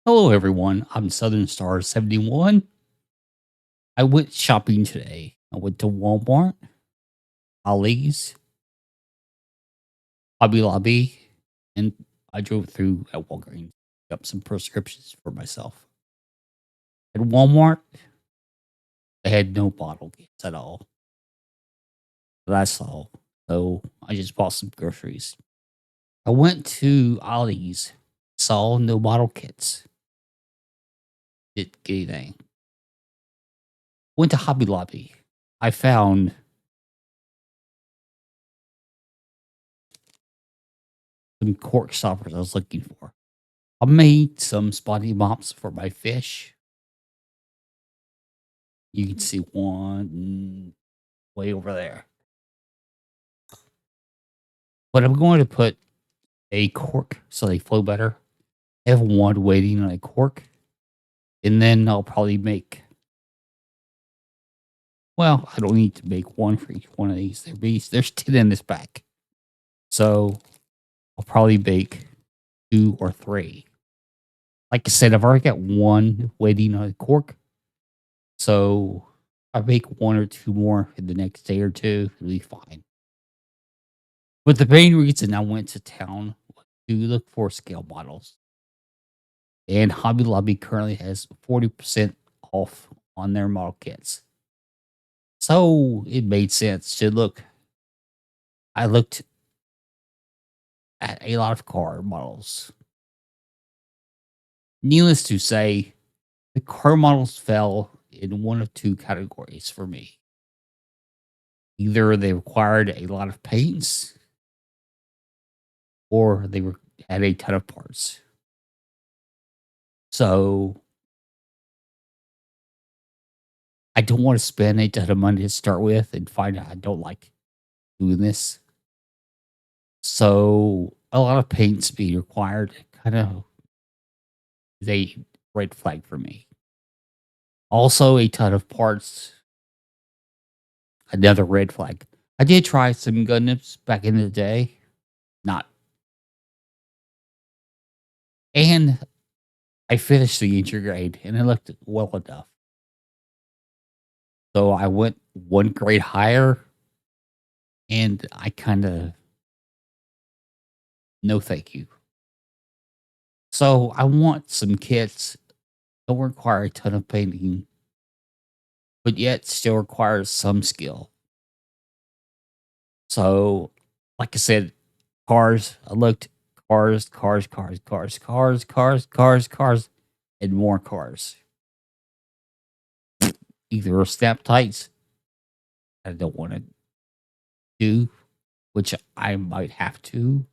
Hello, everyone. I'm Southern Star 71. I went shopping today. I went to Walmart, Ollie's, Hobby Lobby, and I drove through at Walgreens. Got some prescriptions for myself. At Walmart, they had no bottle kits at all. That's all. So I just bought some groceries. I went to Ollie's, saw no bottle kits. Didn't get anything. Went to Hobby Lobby. I found some cork stoppers I was looking for. I made some spotty mops for my fish. You can see one way over there. But I'm going to put a cork so they flow better. I have one waiting on a cork. And then I'll probably make, well, I don't need to make one for each one of these. There's 10 in this pack. So I'll probably make 2 or 3. Like I said, I've already got one waiting on a cork. So I make 1 or 2 more in the next day or two. It'll be fine. But the main reason I went to town was to look for scale bottles. And Hobby Lobby currently has 40% off on their model kits. So it made sense to look. I looked at a lot of car models. Needless to say, the car models fell in one of two categories for me. Either they required a lot of paints or had a ton of parts. So I don't want to spend a ton of money to start with and find out I don't like doing this. So a lot of paints being required kind of is a red flag for me. Also, a ton of parts, another red flag. I did try some Gundams back in the day, not, and I finished the grade and it looked well enough. So I went one grade higher, and I kind of no thank you. So I want some kits don't require a ton of painting, but yet still requires some skill. So, like I said, cars. I looked cars, and more cars. Either snap tights. I don't want to do, which I might have to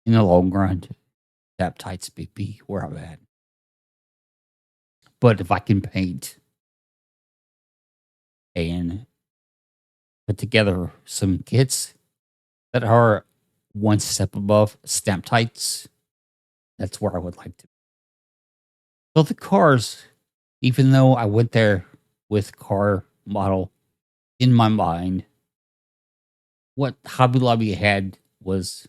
in the long run. Snap tights be where I'm at. But if I can paint and put together some kits that are one step above stamp tights, that's where I would like to. So the cars, even though I went there with car model in my mind, what Hobby Lobby had was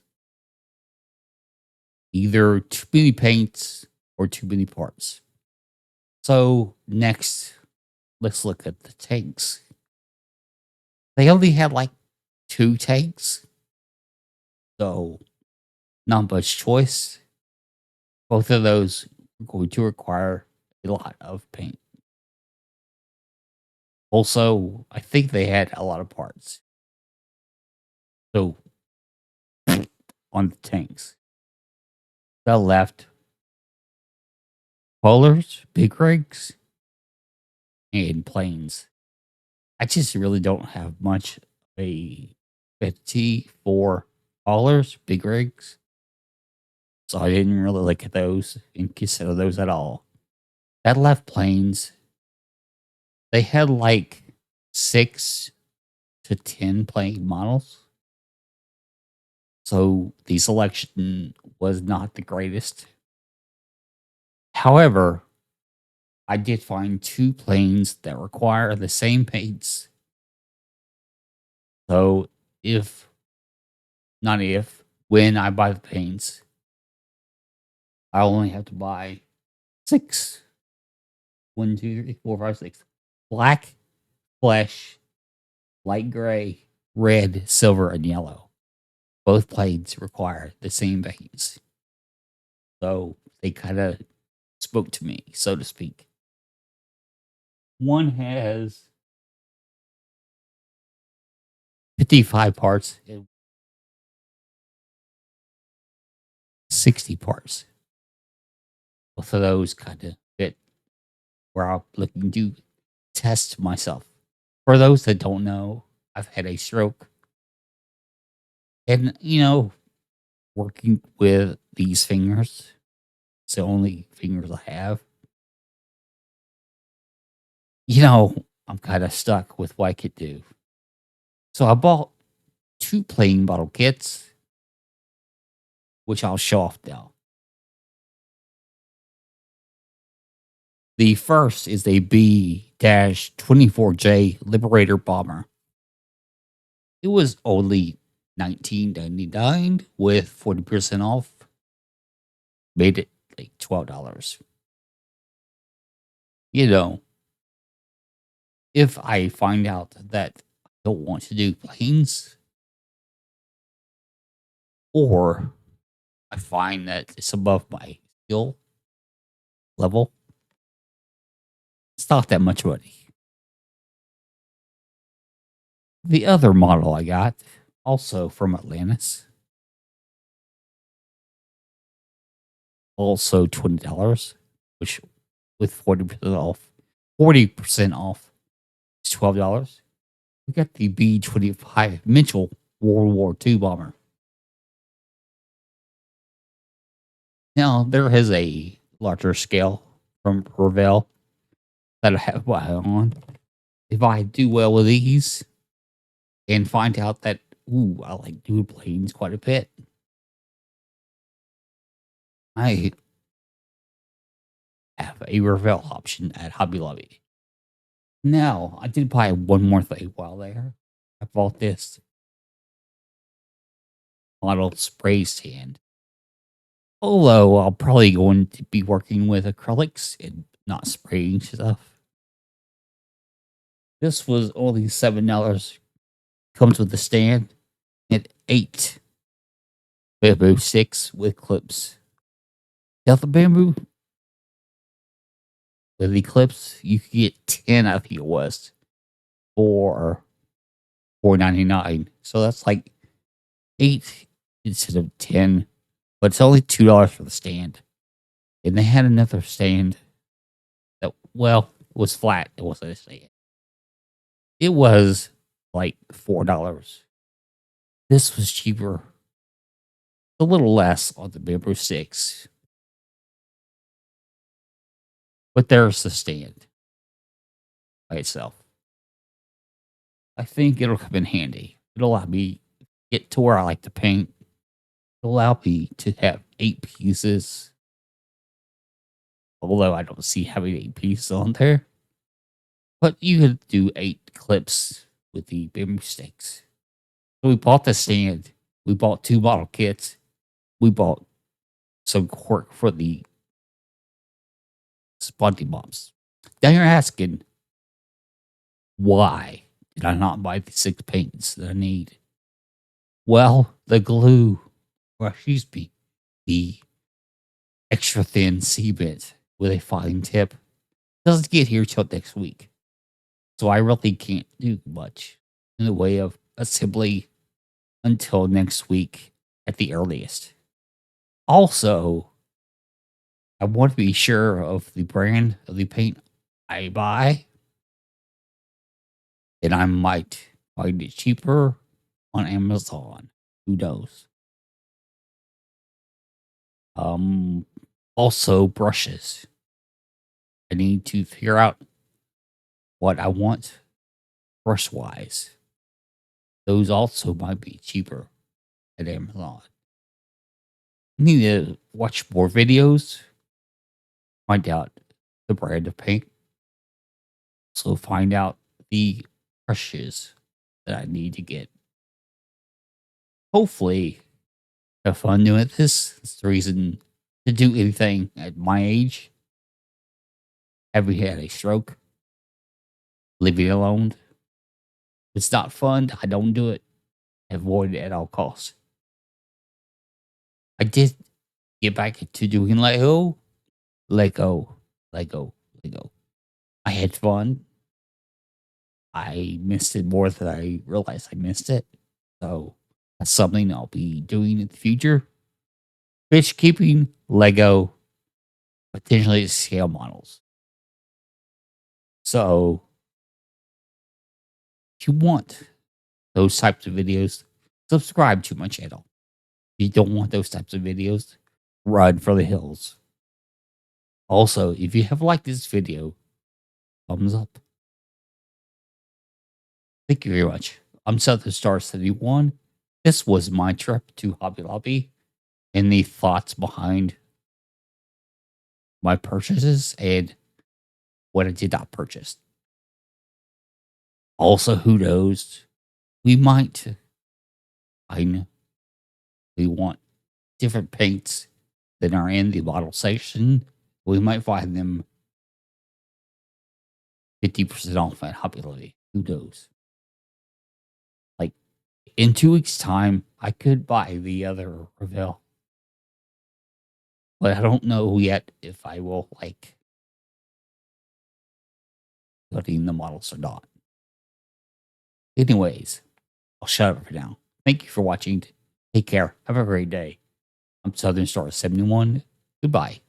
either too many paints or too many parts. So next, let's look at the tanks. They only had like 2 tanks, so not much choice. Both of those are going to require a lot of paint. Also, I think they had a lot of parts. So on the tanks, that left polars, big rigs, and planes. I just really don't have much of a affinity for polars, big rigs. So I didn't really look at those and consider those at all. That left planes. They had like 6 to 10 plane models. So the selection was not the greatest. However, I did find 2 planes that require the same paints. So if, not if, when I buy the paints, I only have to buy 6. 1, 2, 3, 4, 5, 6. Black, flesh, light gray, red, silver, and yellow. Both blades require the same veins. So they kind of spoke to me, so to speak. One has 55 parts and 60 parts. Both of those kind of fit where I'm looking to test myself. For those that don't know, I've had a stroke. And, working with these fingers, it's the only fingers I have. I'm kind of stuck with what I could do. So I bought 2 playing bottle kits, which I'll show off now. The first is a B-24J Liberator bomber. It was only $19.99 with 40% off. Made it like $12. If I find out that I don't want to do planes, or I find that it's above my skill level, it's not that much money. The other model I got, also from Atlantis, also $20, which with 40% off is $12. We got the B-25 Mitchell World War II bomber. Now, there is a larger scale from Revell that I have my eye on. If I do well with these and find out that, I like dual planes quite a bit, I have a Revell option at Hobby Lobby. Now, I did buy one more thing while there. I bought this model spray stand. Although I'll probably going to be working with acrylics and not spraying stuff. This was only $7. Comes with a stand and 8 bamboo sticks with clips. Now the bamboo with the clips, you could get 10, I think it was, for $4.99. So that's like 8 instead of 10. But it's only $2 for the stand. And they had another stand that, was flat. It wasn't a stand. It was like $4. This was cheaper. A little less on the bamboo sticks. But there's the stand by itself. I think it'll come in handy. It'll allow me to get to where I like to paint. It'll allow me to have 8 pieces. Although I don't see having 8 pieces on there. But you could do 8 clips with the bamboo sticks. So we bought the stand. We bought 2 bottle kits. We bought some cork for the spongy mops. Now you're asking, why did I not buy the 6 paints that I need? Well, the glue, the extra thin cement with a fine tip doesn't get here till next week. So I really can't do much in the way of assembly until next week at the earliest. Also, I want to be sure of the brand of the paint I buy, and I might find it cheaper on Amazon. Who knows? Also brushes. I need to figure out what I want brush wise. Those also might be cheaper at Amazon. I need to watch more videos, find out the brand of paint, so find out the brushes that I need to get. Hopefully, have fun doing this. That's the reason to do anything at my age. Have you had a stroke? Leave it alone. If it's not fun, I don't do it. Avoid it at all costs. I did get back to doing Lego, Lego, Lego, Lego. I had fun. I missed it more than I realized I missed it. So that's something I'll be doing in the future. Fish keeping, Lego, potentially scale models. So if you want those types of videos, subscribe to my channel. If you don't want those types of videos, run for the hills. Also, if you have liked this video, thumbs up. Thank you very much. I'm Southern Star 71. This was my trip to Hobby Lobby and the thoughts behind my purchases and what I did not purchase. Also, who knows? We might find we want different paints than are in the bottle section. We might find them 50% off at Hobby Lobby. Who knows? Like in 2 weeks' time, I could buy the other Reveal. But I don't know yet if I will like putting the models or not. Anyways, I'll shut up for now. Thank you for watching. Take care. Have a great day. I'm Southern Star 71. Goodbye.